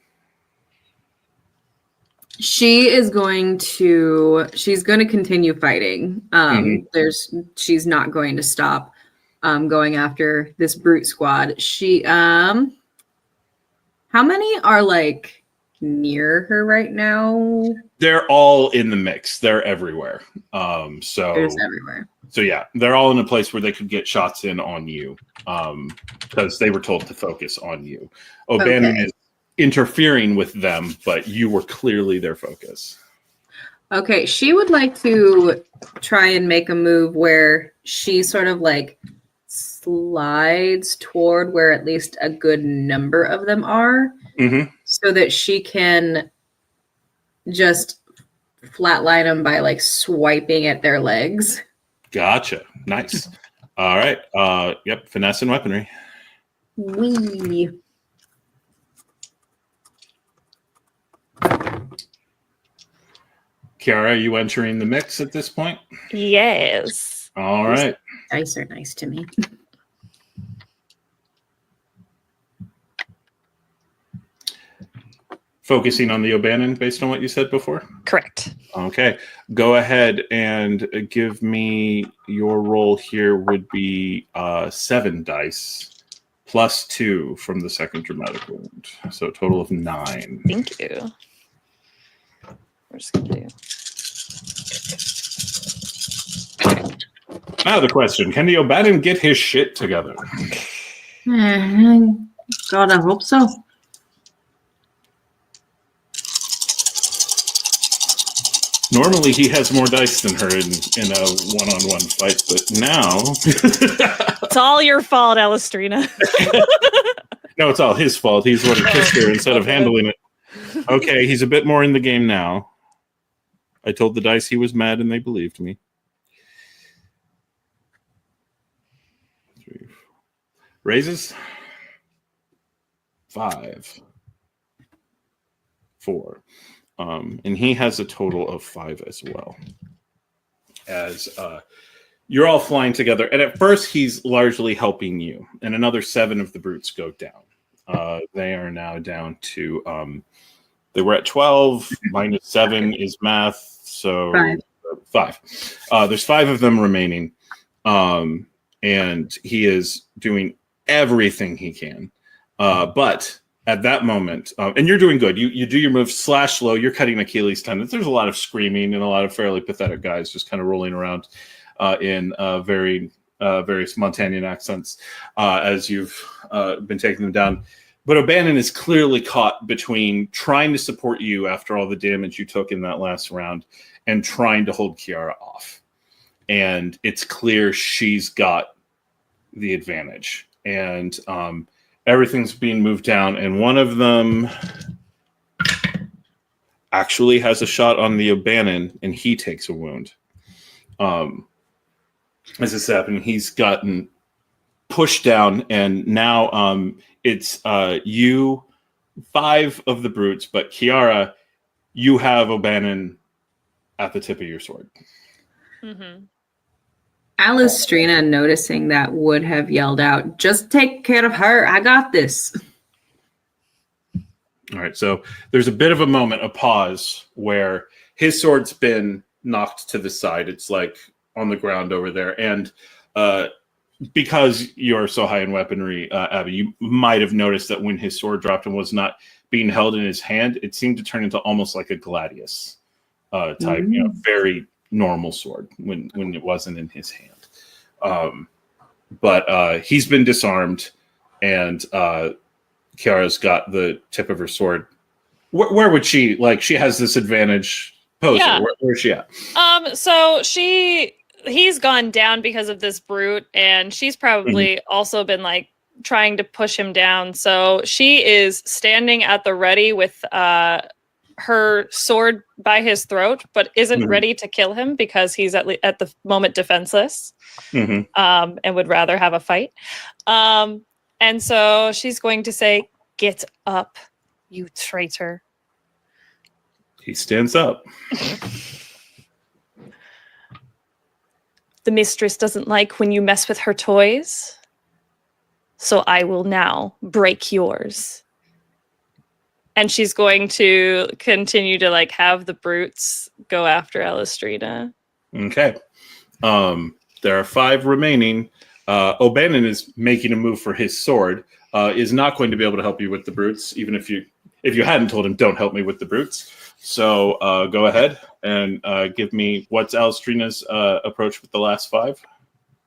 She's going to continue fighting. She's not going to stop going after this brute squad. She how many are like near her right now? They're all in the mix. They're everywhere. There's everywhere. So yeah, they're all in a place where they could get shots in on you because they were told to focus on you. O'Bannon is interfering with them, but you were clearly their focus. Okay, she would like to try and make a move where she sort of like slides toward where at least a good number of them are, so that she can just flatline them by like swiping at their legs. Gotcha. Nice. All right. Yep. Finesse and weaponry. Wee. Kiara, are you entering the mix at this point? Yes. All right. Dice are nice to me. Focusing on the O'Bannon based on what you said before? Correct. Okay. Go ahead and give me your roll here would be 7 dice plus 2 from the second dramatic wound. So a total of 9. Thank you. We're just going to do... Now the question, can the O'Bannon get his shit together? God, I hope so. Normally he has more dice than her in a one-on-one fight, but now... It's all your fault, Alastriona. No, it's all his fault. He's what kissed her instead of handling it. Okay, he's a bit more in the game now. I told the dice he was mad and they believed me. 3, 4. Raises. 5. 4. And he has a total of 5 as well. As you're all flying together. And at first, he's largely helping you. And another 7 of the brutes go down. They are now down to... they were at 12. Minus 7 is math. So 5. There's 5 of them remaining. And he is doing everything he can. But... at that moment, and you're doing good. You do your move /low. You're cutting Achilles tendons. There's a lot of screaming and a lot of fairly pathetic guys just kind of rolling around in very various Montanian accents as you've been taking them down. But O'Bannon is clearly caught between trying to support you after all the damage you took in that last round and trying to hold Kiara off. And it's clear she's got the advantage. And everything's being moved down, and one of them actually has a shot on the O'Bannon, and he takes a wound. As this happened, he's gotten pushed down, and now it's you, 5 of the brutes, but Kiara, you have O'Bannon at the tip of your sword. Mm-hmm. Alastriona, noticing that, would have yelled out, "Just take care of her. I got this." All right, so there's a bit of a moment, a pause, where his sword's been knocked to the side. It's like on the ground over there. And because you're so high in weaponry, Abby, you might have noticed that when his sword dropped and was not being held in his hand, it seemed to turn into almost like a gladius type, very normal sword when it wasn't in his hand. But he's been disarmed, and Kiara's got the tip of her sword. Where would she, she has this advantage pose? Yeah. Where's she at? So he's gone down because of this brute, and she's probably also been trying to push him down. So she is standing at the ready with her sword by his throat, but isn't ready to kill him because he's at the moment defenseless, and would rather have a fight. And so she's going to say, "Get up, you traitor." He stands up. "The mistress doesn't like when you mess with her toys, so I will now break yours." And she's going to continue to have the brutes go after Alastriona. Okay. There are 5 remaining. O'Bannon is making a move for his sword. Is not going to be able to help you with the brutes, even if you hadn't told him, "Don't help me with the brutes." So go ahead and give me what's Alastriona's approach with the last 5.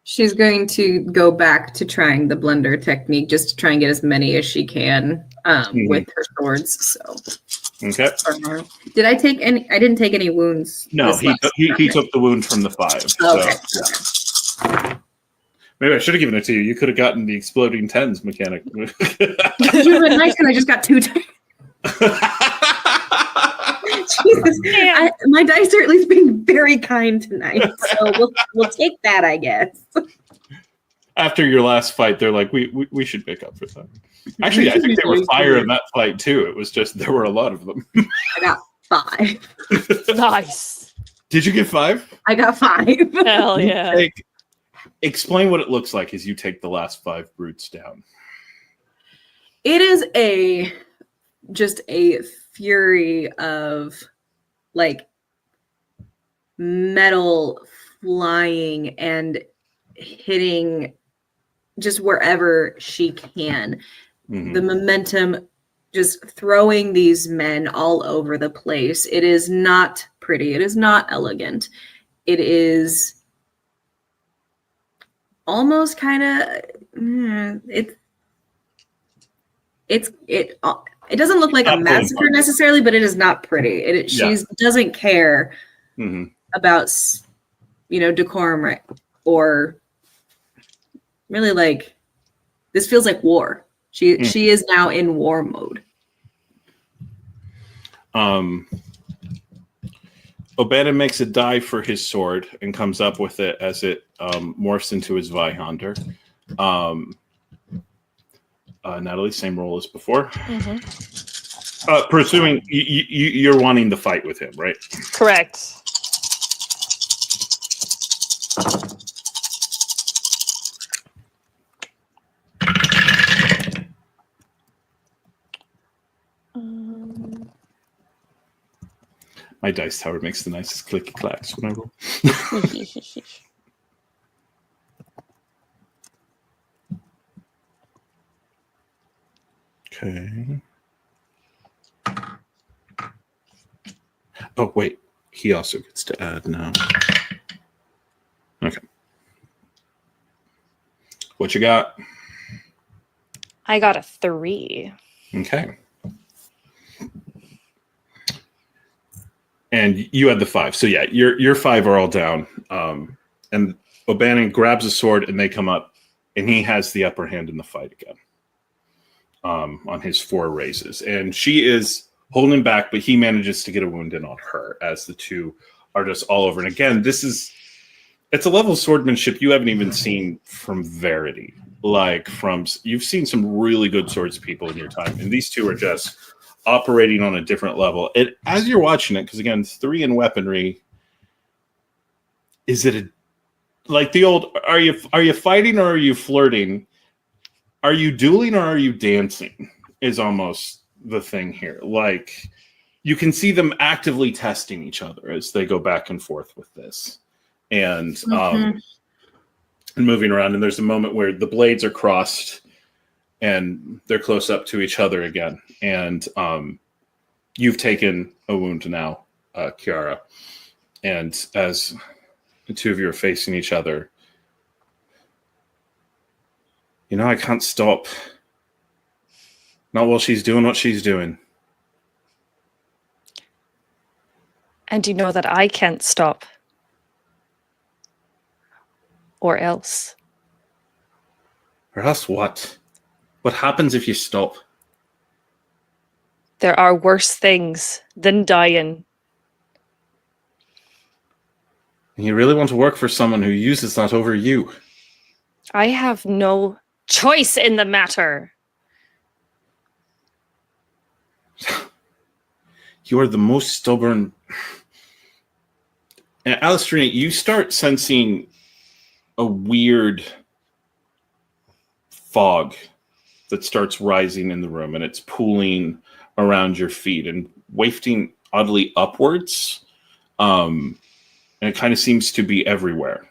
She's going to go back to trying the blunder technique just to try and get as many as she can with her swords. So Okay. Did I take any? I didn't take any wounds. No, he took the wound from the 5. Okay. So, yeah. Maybe I should have given it to you. You could have gotten the exploding 10s mechanic. It would have been nice because I just got 2 10s. Jesus, my dice are at least being very kind tonight, so we'll take that, I guess. After your last fight, they're like, we should make up for that. Actually, I think they were fire in that fight too. It was just there were a lot of them. I got 5. Nice. Did you get 5? I got 5. Hell yeah. Explain what it looks like as you take the last 5 brutes down. It is just a fury of like metal flying and hitting just wherever she can. Mm-hmm. The momentum just throwing these men all over the place. It is not pretty. It is not elegant. It is almost kind of it doesn't look like a massacre necessarily, but it is not pretty. She doesn't care about decorum or really like this feels like war. She is now in war mode. O'Bannon makes a dive for his sword and comes up with it as it morphs into his Vihander. Natalie, same role as before. Presuming you're wanting the fight with him, right? Correct. My dice tower makes the nicest clicky clacks when I roll. Okay. Oh, wait. He also gets to add now. Okay. What you got? I got a 3. Okay. And you had the 5. So yeah, your 5 are all down. And O'Bannon grabs a sword and they come up and he has the upper hand in the fight again. On his 4 raises. And she is holding back, but he manages to get a wound in on her as the two are just all over. And again, it's a level of swordsmanship you haven't even seen from Verity. You've seen some really good swords people in your time. And these two are just operating on a different level. As you're watching it, because again, 3 in weaponry, is it like the old, are you fighting or are you flirting? Are you dueling or are you dancing is almost the thing here. Like, you can see them actively testing each other as they go back and forth with this. And and moving around. And there's a moment where the blades are crossed and they're close up to each other again. And you've taken a wound now, Kiara. And as the two of you are facing each other, I can't stop. Not while she's doing what she's doing. And you know that I can't stop. Or else. Or else what? What happens if you stop? There are worse things than dying. And you really want to work for someone who uses that over you? I have no choice in the matter. You are the most stubborn. And Alastriona, you start sensing a weird fog that starts rising in the room, and it's pooling around your feet and wafting oddly upwards. And it kind of seems to be everywhere.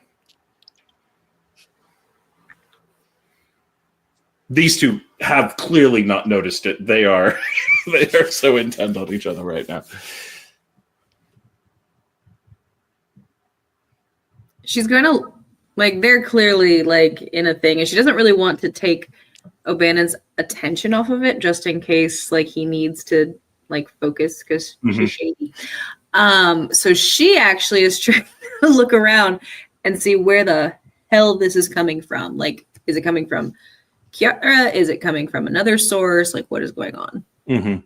These two have clearly not noticed it. They are so intent on each other right now. She's going to, they're clearly, in a thing, and she doesn't really want to take O'Bannon's attention off of it, just in case, he needs to like focus because she's shady. So she actually is trying to look around and see where the hell this is coming from. Like, is it coming from Kiara? Is it coming from another source? Like, what is going on? Mm-hmm.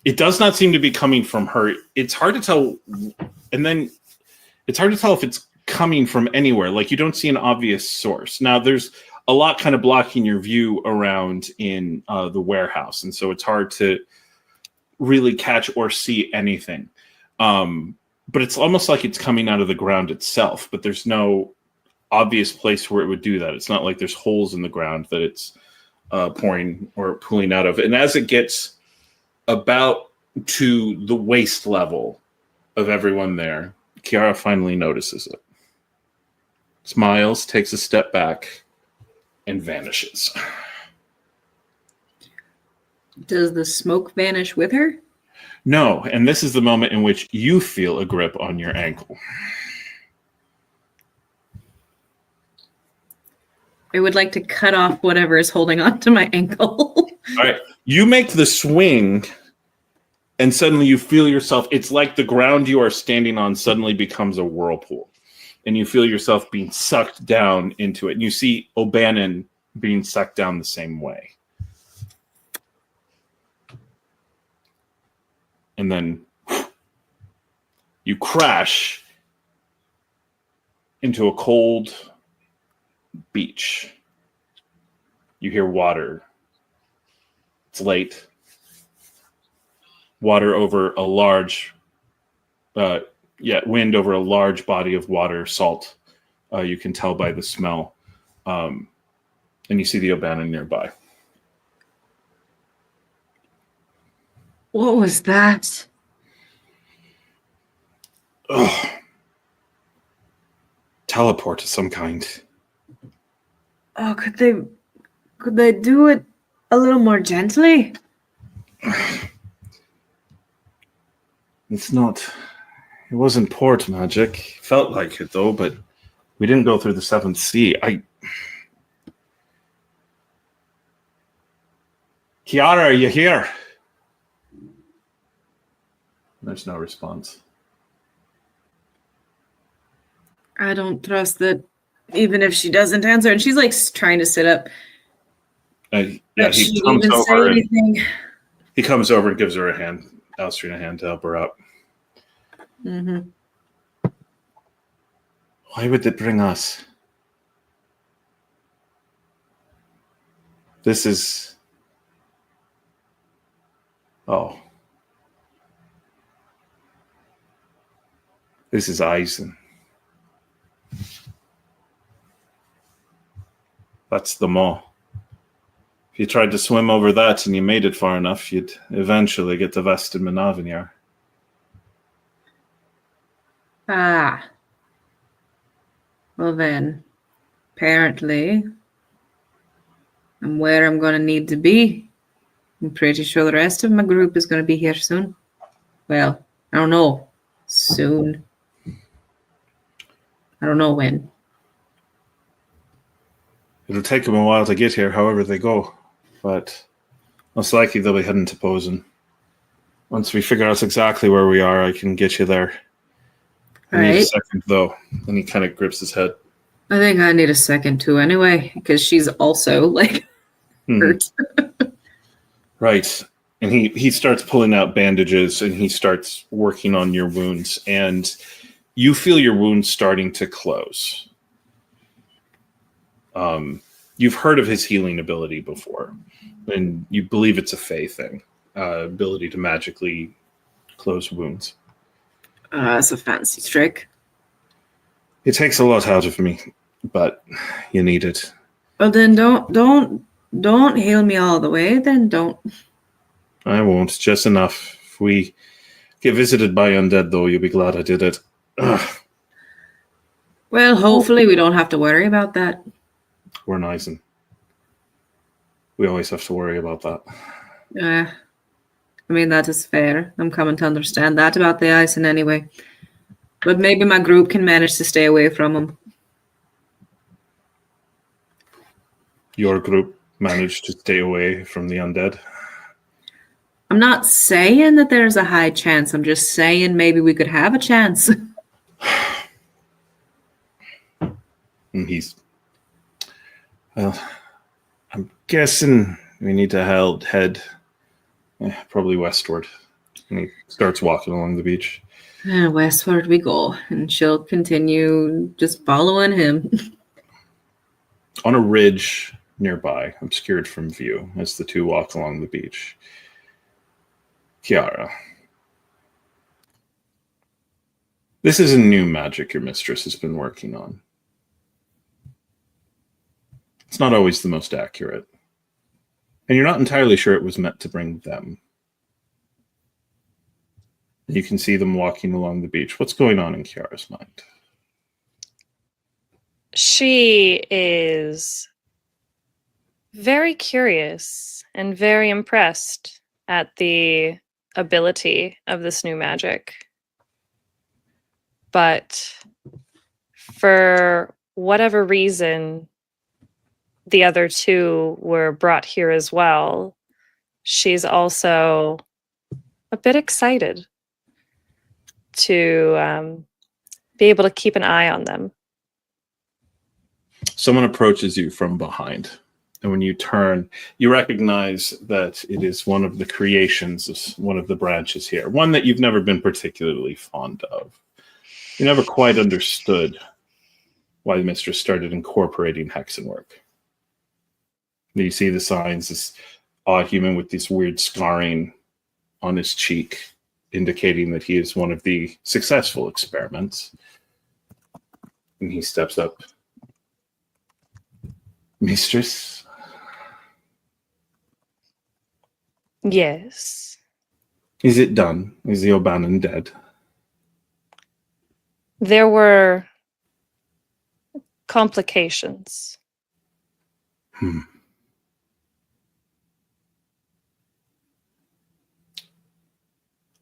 It does not seem to be coming from her. It's hard to tell, and then it's hard to tell if it's coming from anywhere. Like, you don't see an obvious source. Now, there's a lot kind of blocking your view around in the warehouse, and so it's hard to really catch or see anything. But it's almost like it's coming out of the ground itself, but there's no obvious place where it would do that. It's not like there's holes in the ground that it's pouring or pulling out of. And as it gets about to the waist level of everyone there, Kiara finally notices it. Smiles, takes a step back, and vanishes. Does the smoke vanish with her? No, and this is the moment in which you feel a grip on your ankle. I would like to cut off whatever is holding on to my ankle. All right. You make the swing, and suddenly you feel yourself. It's like the ground you are standing on suddenly becomes a whirlpool, and you feel yourself being sucked down into it. And you see O'Bannon being sucked down the same way. And then you crash into a cold beach. You hear water. It's late. Water over a large, wind over a large body of water, salt. You can tell by the smell. And you see the O'Bannon nearby. What was that? Ugh. Teleport of some kind. Oh, could they do it a little more gently? It wasn't port magic. Felt like it though, but we didn't go through the seventh sea. Kiara, are you here? There's no response. I don't trust that even if she doesn't answer. And she's like trying to sit up. He comes over. He comes over and gives her a hand, Alastriona hand to help her up. Mm-hmm. Why would it bring us? This is... Oh. This is Eisen. That's the maw. If you tried to swim over that and you made it far enough, you'd eventually get to Vested Manavinjar. Ah. Well then, apparently, I'm where I'm going to need to be. I'm pretty sure the rest of my group is going to be here soon. Well, I don't know. Soon. I don't know when. It'll take them a while to get here, however they go. But most likely they'll be heading to Posen. Once we figure out exactly where we are, I can get you there. I need a second, though. And he kind of grips his head. I think I need a second, too, anyway, because she's also, like, hurt. Right. And he starts pulling out bandages, and he starts working on your wounds. And you feel your wounds starting to close. You've heard of his healing ability before, and you believe it's a Fae thing, ability to magically close wounds. That's a fancy trick. It takes a lot out of me, but you need it. Well, then don't heal me all the way. Then don't. I won't. Just enough. If we get visited by undead, though, you'll be glad I did it. Ugh. Well, hopefully we don't have to worry about that. We're nice, and we always have to worry about that. I mean, that is fair. I'm coming to understand that about the Eisen anyway. But maybe my group can manage to stay away from them. Your group managed to stay away from the undead? I'm not saying that there's a high chance. I'm just saying maybe we could have a chance. And I'm guessing we need to head probably westward. And he starts walking along the beach. Westward we go, and she'll continue just following him. On a ridge nearby, obscured from view, as the two walk along the beach, Kiara. This is a new magic your mistress has been working on. It's not always the most accurate. And you're not entirely sure it was meant to bring them. You can see them walking along the beach. What's going on in Kiara's mind? She is very curious and very impressed at the ability of this new magic. But for whatever reason, the other two were brought here as well. She's also a bit excited to be able to keep an eye on them. Someone approaches you from behind, and when you turn, you recognize that it is one of the creations of one of the branches here, one that you've never been particularly fond of. You never quite understood why the mistress started incorporating hexenwork. You see the signs, this odd human with this weird scarring on his cheek, indicating that he is one of the successful experiments. And he steps up. Mistress? Yes. Is it done? Is the O'Bannon dead? There were complications.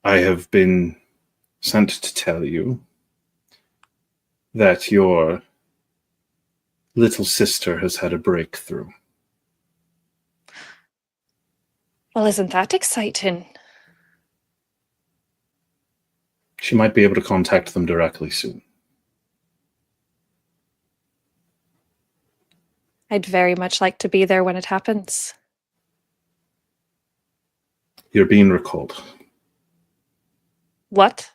I have been sent to tell you that your little sister has had a breakthrough. Well, isn't that exciting? She might be able to contact them directly soon. I'd very much like to be there when it happens. You're being recalled. What?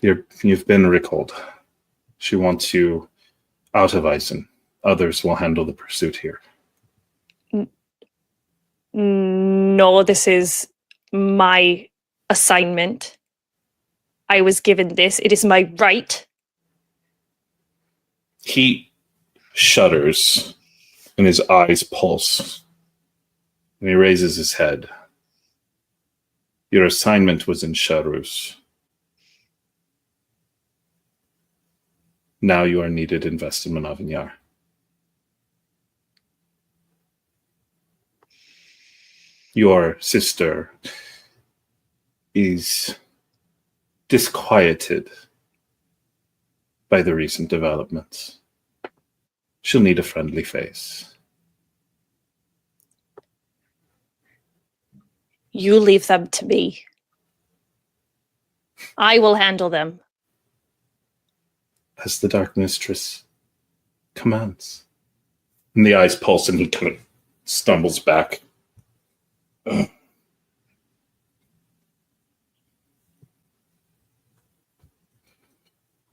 You've been recalled. She wants you out of Eisen. Others will handle the pursuit here. No, this is my assignment. I was given this. It is my right. He shudders and his eyes pulse. And he raises his head. Your assignment was in Sharuz. Now you are needed in Vestin Manavinyar. Your sister is disquieted by the recent developments. She'll need a friendly face. You leave them to me. I will handle them. As the Dark Mistress commands. And the eyes pulse and he kind of stumbles back.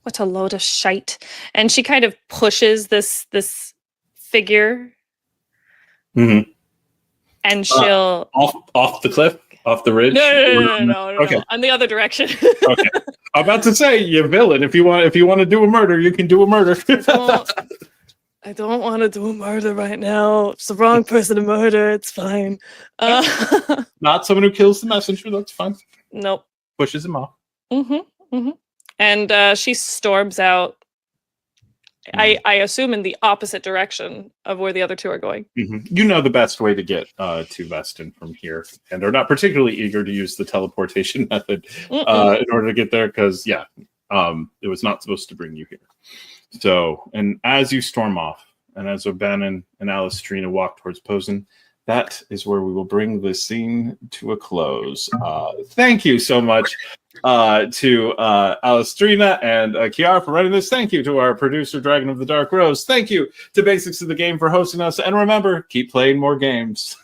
What a load of shite. And she kind of pushes this figure. Mm-hmm. And she'll off the cliff, off the ridge. No. Okay. On the other direction. Okay. I'm about to say, you villain. If you want to do a murder, you can do a murder. I don't want to do a murder right now. It's the wrong person to murder. It's fine. Not someone who kills the messenger. That's fine. Nope. Pushes him off. And she storms out. I assume in the opposite direction of where the other two are going. You know the best way to get to Vestin from here, and are not particularly eager to use the teleportation method in order to get there, because it was not supposed to bring you here. So, and as you storm off, and as O'Bannon and Alastriona walk towards Posen, that is where we will bring the scene to a close. Thank you so much to Alastriona and Kiara for running this. Thank you to our producer, Dragon of the Dark Rose. Thank you to Basics of the Game for hosting us. And remember, keep playing more games.